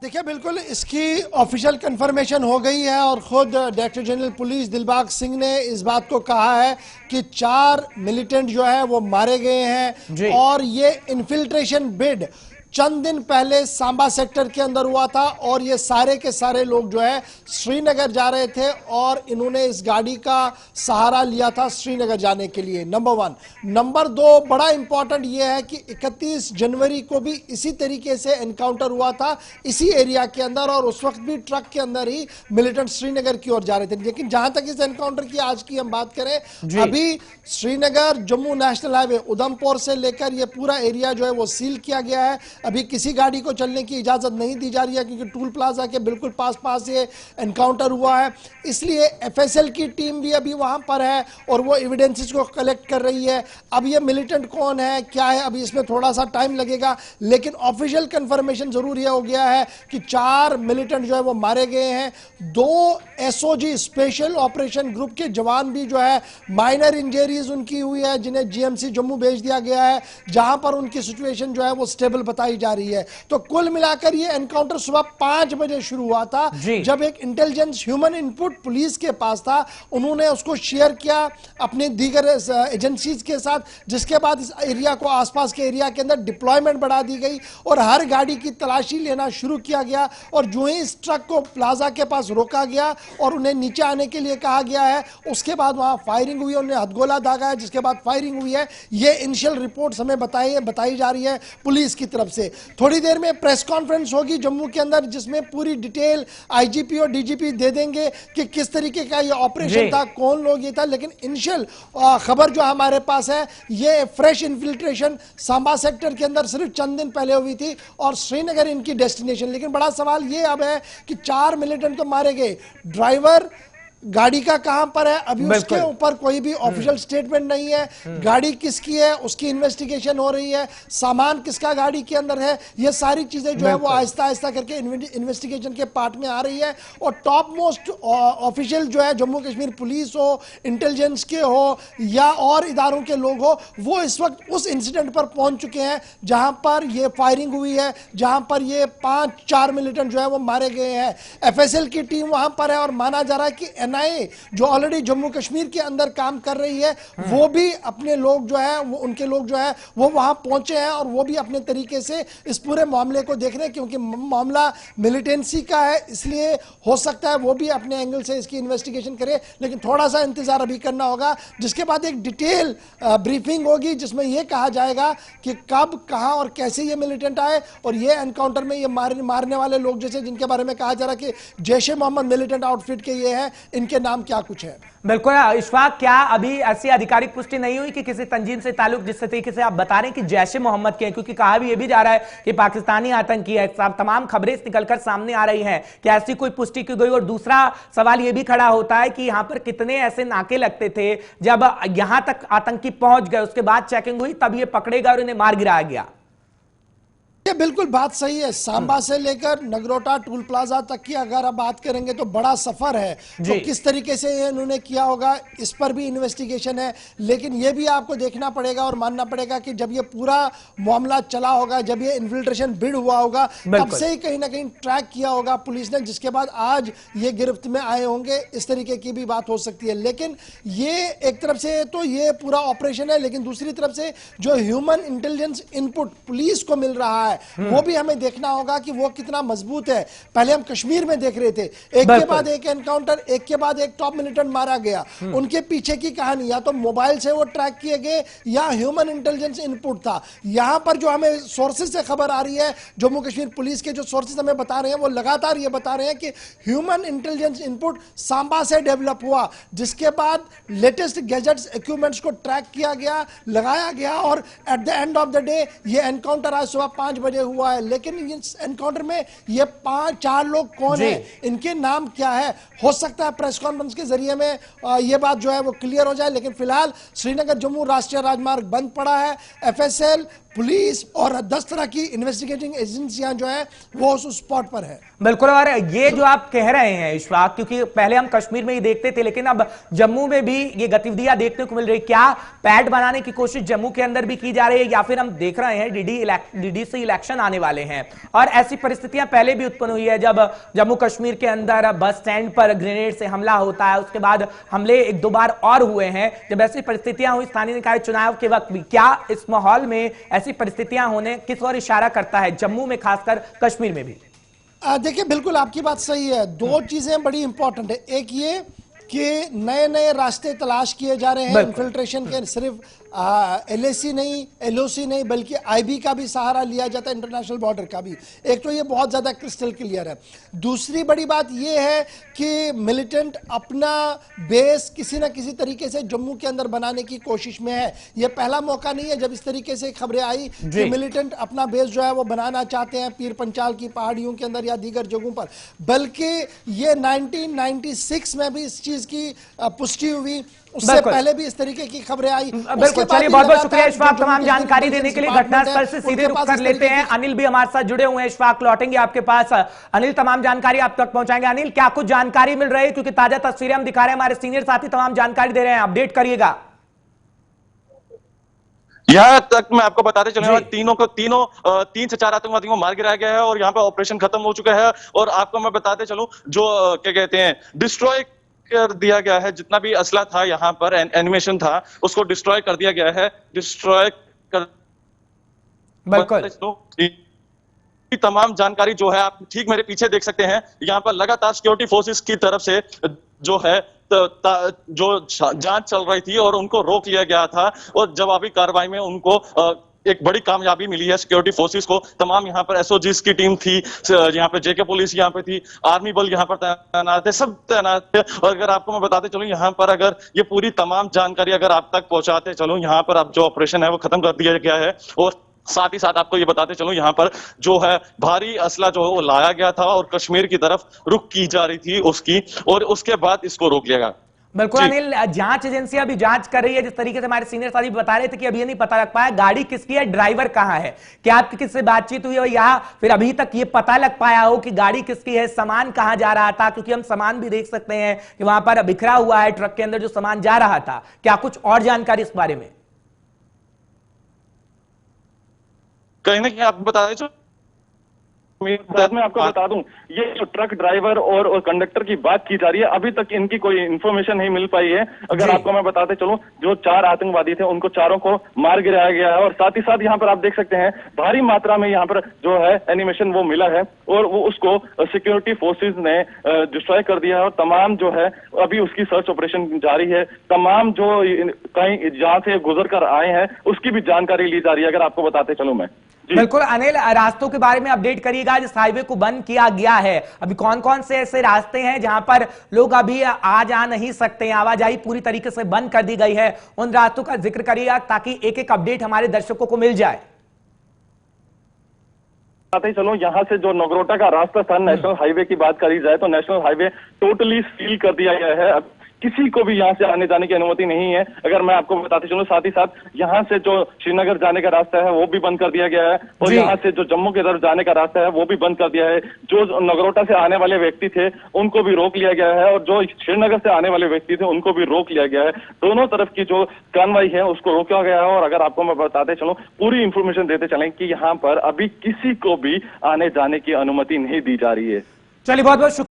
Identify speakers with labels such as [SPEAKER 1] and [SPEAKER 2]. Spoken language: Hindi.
[SPEAKER 1] देखिए, बिल्कुल इसकी ऑफिशियल कंफर्मेशन हो गई है और खुद director general police Dilbagh Singh ने इस बात को कहा है कि 4 मिलिटेंट जो है वो मारे गए हैं और ये इन्फिल्ट्रेशन बिड चंद दिन पहले सांबा सेक्टर के अंदर हुआ था और ये सारे के सारे लोग जो है श्रीनगर जा रहे थे और इन्होंने इस गाड़ी का सहारा लिया था श्रीनगर जाने के लिए। नंबर 1। नंबर 2, बड़ा इंपॉर्टेंट ये है कि 31 जनवरी को भी इसी तरीके से एनकाउंटर हुआ था इसी एरिया के अंदर और उस वक्त भी ट्रक के अंदर ही मिलिटेंट श्रीनगर की ओर जा रहे थे। लेकिन जहां तक इस एनकाउंटर की आज की हम बात करें, अभी श्रीनगर जम्मू नेशनल हाईवे उधमपुर से लेकर ये पूरा एरिया जो है वो सील किया गया है। अभी किसी गाड़ी को चलने की इजाजत नहीं दी जा रही है क्योंकि टूल प्लाजा के बिल्कुल पास ये एनकाउंटर हुआ है। इसलिए एफएसएल की टीम भी अभी वहां पर है और वो एविडेंसेस को कलेक्ट कर रही है। अब ये मिलिटेंट कौन है, क्या है, अभी इसमें थोड़ा सा टाइम लगेगा, लेकिन ऑफिशियल कंफर्मेशन जरूर ये हो गया है कि 4 मिलिटेंट जो है वो मारे गए हैं। 2 एसओजी स्पेशल ऑपरेशन ग्रुप के जवान भी जो है माइनर इंजरीज उनकी हुई है, जिन्हें जीएमसी जम्मू भेज दिया गया है, जहां पर उनकी सिचुएशन जो है वो स्टेबल बताई जा रही है। तो कुल मिलाकर ये एनकाउंटर सुबह 5 बजे शुरू हुआ था, जब एक इंटेलिजेंस ह्यूमन इनपुट पुलिस के पास था। उन्होंने उसको शेयर किया अपने दीगर एजेंसीज के साथ, जिसके बाद इस एरिया को, आसपास के एरिया के अंदर डिप्लॉयमेंट बढ़ा दी गई और हर गाड़ी की तलाशी लेना शुरू किया गया। और जो ही इस ट्रक को प्लाजा के पास रोका गया और उन्हें नीचे आने के लिए कहा गया है, उसके बाद वहां फायरिंग हुई, उन्हें हथगोला दागा है, जिसके बाद फायरिंग हुई है। ये इनिशियल रिपोर्ट्स हमें बताई जा रही है पुलिस की तरफ से। थोड़ी देर में प्रेस कॉन्फ्रेंस होगी जम्मू के अंदर, जिसमें पूरी डिटेल आईजीपी और डीजीपी दे देंगे कि किस तरीके का ये ऑपरेशन था, कौन लोग ये था। लेकिन इनिशियल खबर जो हमारे पास है, ये फ्रेश इन्फिल्ट्रेशन सांबा सेक्टर के अंदर सिर्फ चंद दिन पहले हुई थी और श्रीनगर इनकी डेस्टिनेशन। लेकिन बड़ा सवाल ये अब है कि 4 मिलिटेंट तो मारे गए, ड्राइवर गाड़ी का कहां पर है, अभी उसके ऊपर कोई भी ऑफिशियल स्टेटमेंट नहीं है। गाड़ी किसकी है उसकी इन्वेस्टिगेशन हो रही है, सामान किसका गाड़ी के अंदर है, ये सारी चीजें जो है वो आहिस्ता आहिस्ता करके इन्वेस्टिगेशन के पार्ट में आ रही है। और टॉप मोस्ट ऑफिशियल जो है, जम्मू कश्मीर पुलिस हो, इंटेलिजेंस के हो या और इदारों के लोग हो, वो इस वक्त उस इंसिडेंट पर पहुंच चुके हैं जहां पर ये फायरिंग हुई है, जहां पर ये 4 मिलिटेंट जो है वो मारे गए हैं। एफएसएल की टीम वहां पर है और माना जा रहा है कि एनआईए जो ऑलरेडी जम्मू कश्मीर के अंदर काम कर रही है, वो भी अपने लोग जो है, वो उनके लोग जो है वो वहां पहुंचे हैं और वो भी अपने तरीके से इस पूरे मामले को देख रहे हैं, क्योंकि मामला मिलिटेंसी का है, इसलिए हो सकता है वो भी अपने एंगल से इसकी इन्वेस्टिगेशन करे। लेकिन थोड़ा सा इंतजार अभी करना होगा, जिसके बाद एक डिटेल ब्रीफिंग होगी जिसमें यह कहा जाएगा कि कब, कहां और कैसे ये मिलिटेंट आए और ये एनकाउंटर में ये मारने वाले लोग जैसे जिनके बारे में कहा जा रहा है कि जैश ए मोहम्मद मिलिटेंट आउटफिट के ये है, इनके नाम क्या कुछ है।
[SPEAKER 2] बिल्कुल इशफाक, क्या अभी ऐसी आधिकारिक पुष्टि नहीं हुई कि किसी तंजीम से ताल्लुक, जिस तरीके से आप बता रहे हैं कि जैश ए मोहम्मद के हैं, क्योंकि कहा भी ये भी जा रहा है कि पाकिस्तानी आतंकी है, तमाम खबरें निकलकर सामने आ रही हैं, कि ऐसी कोई पुष्टि की गई। और दूसरा सवाल ये भी खड़ा होता है कि यहां पर कितने ऐसे नाके लगते थे, जब यहां तक आतंकी पहुंच गए उसके बाद चेकिंग हुई तब ये पकड़े गए और इन्हें मार गिराया गया।
[SPEAKER 1] ये बिल्कुल बात सही है। सांबा से लेकर नगरोटा टूल प्लाजा तक की अगर आप बात करेंगे तो बड़ा सफर है, तो किस तरीके से इन्होंने किया होगा इस पर भी इन्वेस्टिगेशन है। लेकिन ये भी आपको देखना पड़ेगा और मानना पड़ेगा कि जब ये पूरा मामला चला होगा, जब ये इन्फिल्ट्रेशन बिड हुआ होगा, तब से ही कहीं ना कहीं ट्रैक किया होगा पुलिस ने, जिसके बाद आज ये गिरफ्त में आए होंगे, इस तरीके की भी बात हो सकती है। लेकिन ये एक तरफ से तो ये पूरा ऑपरेशन है, लेकिन दूसरी तरफ से जो ह्यूमन इंटेलिजेंस इनपुट पुलिस को मिल रहा है वो भी हमें देखना होगा कि वो कितना मजबूत है। पहले हम कश्मीर में देख रहे थे, एक के बाद एक एनकाउंटर, एक के बाद एक टॉप मिलिटेंट मारा गया, उनके पीछे की कहानी या तो मोबाइल से वो ट्रैक किए गए या ह्यूमन इंटेलिजेंस इनपुट था। यहां पर जो हमें सोर्सेज से खबर आ रही है, जम्मू कश्मीर पुलिस के जो सोर्सेज हमें बता रहे हैं, वो लगातार ये बता रहे हैं कि ह्यूमन इंटेलिजेंस इनपुट सांबा से डेवलप हुआ, जिसके बाद लेटेस्ट गैजेट्स इक्विपमेंट्स को ट्रैक किया गया, लगाया गया और at the end of the day ये एनकाउंटर आज सुबह 5 बजे हुआ है। लेकिन इस एनकाउंटर में ये 4 लोग कौन है, इनके नाम क्या है, हो सकता है प्रेस कॉन्फ्रेंस के जरिए में ये बात जो है वो क्लियर हो जाए। लेकिन फिलहाल श्रीनगर जम्मू राष्ट्रीय राजमार्ग बंद पड़ा है। एफएसएल पुलिस और 10 तरह की इन्वेस्टिगेटिंग एजेंसियां जो है वो उस स्पॉट पर है।
[SPEAKER 2] बिल्कुल, और ये जो आप कह रहे हैं इशफाक, क्योंकि पहले हम कश्मीर में ही देखते थे लेकिन अब जम्मू में भी ये गतिविधियां देखने को मिल रही, क्या पैड बनाने की कोशिश जम्मू के अंदर भी की जा रही है, या फिर हम देख रहे हैं डीडी से इलेक्शन आने वाले हैं और ऐसी परिस्थितियां पहले भी उत्पन्न हुई है जब जम्मू कश्मीर के अंदर बस स्टैंड पर ग्रेनेड से हमला होता है, उसके बाद हमले एक दो बार और हुए हैं। जब ऐसी परिस्थितियां हुई स्थानीय निकाय चुनाव के वक्त भी, क्या इस माहौल में ऐसी परिस्थितियां होने किस ओर इशारा करता है, जम्मू में खासकर, कश्मीर में भी?
[SPEAKER 1] देखिए बिल्कुल आपकी बात सही है। दो चीजें बड़ी इंपॉर्टेंट है। एक ये कि नए नए रास्ते तलाश किए जा रहे हैं इन्फिल्ट्रेशन के, सिर्फ एलएसी नहीं, एलओसी नहीं, बल्कि आईबी का भी सहारा लिया जाता है, इंटरनेशनल बॉर्डर का भी। एक तो ये बहुत ज्यादा क्रिस्टल क्लियर है। दूसरी बड़ी बात ये है कि मिलिटेंट अपना बेस किसी ना किसी तरीके से जम्मू के अंदर बनाने की कोशिश में है। ये पहला मौका नहीं है जब इस तरीके से खबरें आई कि मिलिटेंट अपना बेस जो है वो बनाना चाहते हैं पीर पंचाल की पहाड़ियों के अंदर या दीगर जगहों पर, बल्कि ये 1996 में भी इस चीज की पुष्टि हुई, उससे पहले भी इस तरीके की खबरें आई।
[SPEAKER 2] बिल्कुल, चलिए बहुत बहुत शुक्रिया इशफाक तमाम जानकारी देने के लिए। घटनास्थल से सीधे रुख कर लेते हैं, अनिल भी हमारे साथ जुड़े हुए हैं। इशफाक, लौटेंगे आपके पास। अनिल तमाम जानकारी आप तक पहुंचाएंगे। अनिल, क्या कुछ जानकारी मिल रही है, क्योंकि ताजा तस्वीरें हम दिखा रहे हैं, हमारे सीनियर साथी तमाम जानकारी दे रहे हैं, अपडेट करिएगा।
[SPEAKER 3] यहाँ तक मैं आपको बताते चलूंगा, तीन से चार आतंकवादियों को मार गिराया गया है और यहाँ पे ऑपरेशन खत्म हो चुका है। और आपको मैं बताते चलूं, जो क्या कहते हैं, डिस्ट्रॉय कर दिया गया है, जितना भी असला था यहाँ पर, एनिमेशन था, उसको डिस्ट्रॉय कर दिया गया है। डिस्ट्रॉय कर
[SPEAKER 2] बिल्कुल
[SPEAKER 3] तमाम जानकारी जो है आप ठीक मेरे पीछे देख सकते हैं। यहाँ पर लगातार सिक्योरिटी फोर्सेस की तरफ से जो है जो जांच चल रही थी और उनको रोक लिया गया था, और जवाबी कार्रवाई में उनको एक बड़ी कामयाबी मिली है सिक्योरिटी फोर्सेस को। तमाम यहाँ पर एसओजीज की टीम थी, यहाँ पे जेके पुलिस यहाँ पे थी, आर्मी बल यहाँ पर तैनात है, सब तैनात है। और अगर आपको मैं बताते चलूं, यहाँ पर अगर ये पूरी तमाम जानकारी अगर आप तक पहुंचाते चलूं, यहाँ पर अब जो ऑपरेशन है वो खत्म कर दिया गया है। और साथ ही साथ आपको ये बताते चलूं, यहाँ पर जो है भारी असला जो है वो लाया गया था और कश्मीर की तरफ रुख की जा रही थी उसकी, और उसके बाद इसको रोक लिया गया।
[SPEAKER 2] बिल्कुल अनिल, जांच एजेंसियां भी जांच कर रही है, जिस तरीके से हमारे सीनियर साथी बता रहे थे कि अभी ये नहीं पता लग पाया गाड़ी किसकी है, ड्राइवर कहां है। क्या आपकी किससे बातचीत हुई है या फिर अभी तक ये पता लग पाया हो कि गाड़ी किसकी है, सामान कहां जा रहा था? क्योंकि हम सामान भी देख सकते हैं कि वहां पर बिखरा हुआ है ट्रक के अंदर जो सामान जा रहा था। क्या कुछ और जानकारी इस बारे में?
[SPEAKER 3] कहीं ना कहीं आप बता दें, मैं आपको बता दूं, ये जो ट्रक ड्राइवर और कंडक्टर की बात की जा रही है, अभी तक इनकी कोई इंफॉर्मेशन नहीं मिल पाई है। अगर आपको मैं बताते चलूं, जो 4 आतंकवादी थे उनको चारों को मार गिराया गया है। और साथ ही साथ यहाँ पर आप देख सकते हैं भारी मात्रा में यहाँ पर जो है एनिमेशन वो मिला है, और वो उसको सिक्योरिटी फोर्सेज ने डिस्ट्रॉय कर दिया है। और तमाम जो है अभी उसकी सर्च ऑपरेशन जारी है। तमाम जो कहीं जहां से गुजर कर आए हैं उसकी भी जानकारी ली जा रही है, अगर आपको बताते चलूं मैं।
[SPEAKER 2] बिल्कुल अनिल, रास्तों के बारे में अपडेट करिएगा। जिस हाईवे को बंद किया गया है, अभी कौन कौन से ऐसे रास्ते हैं जहां पर लोग अभी आ जा नहीं सकते, आवाजाही पूरी तरीके से बंद कर दी गई है, उन रास्तों का जिक्र करिएगा ताकि एक एक अपडेट हमारे दर्शकों को मिल जाए।
[SPEAKER 4] चलो, यहाँ से जो नगरोटा का रास्ता था, नेशनल हाईवे की बात करी जाए तो नेशनल हाईवे टोटली सील कर दिया गया है। अब किसी को भी यहाँ से आने जाने की अनुमति नहीं है, अगर मैं आपको बताते चलूं। साथ ही साथ यहाँ से जो श्रीनगर जाने का रास्ता है वो भी बंद कर दिया गया है, और यहाँ से जो जम्मू की तरफ जाने का रास्ता है वो भी बंद कर दिया है। जो नगरोटा से आने वाले व्यक्ति थे उनको भी रोक लिया गया है, और जो श्रीनगर से आने वाले व्यक्ति थे उनको भी रोक लिया गया है। दोनों तरफ की जो कार्रवाई है उसको रोका गया है। और अगर आपको मैं बताते चलूं, पूरी इंफॉर्मेशन देते चलें कि यहाँ पर अभी किसी को भी आने जाने की अनुमति नहीं दी जा रही है।
[SPEAKER 2] चलिए, बहुत बहुत शुक्रिया।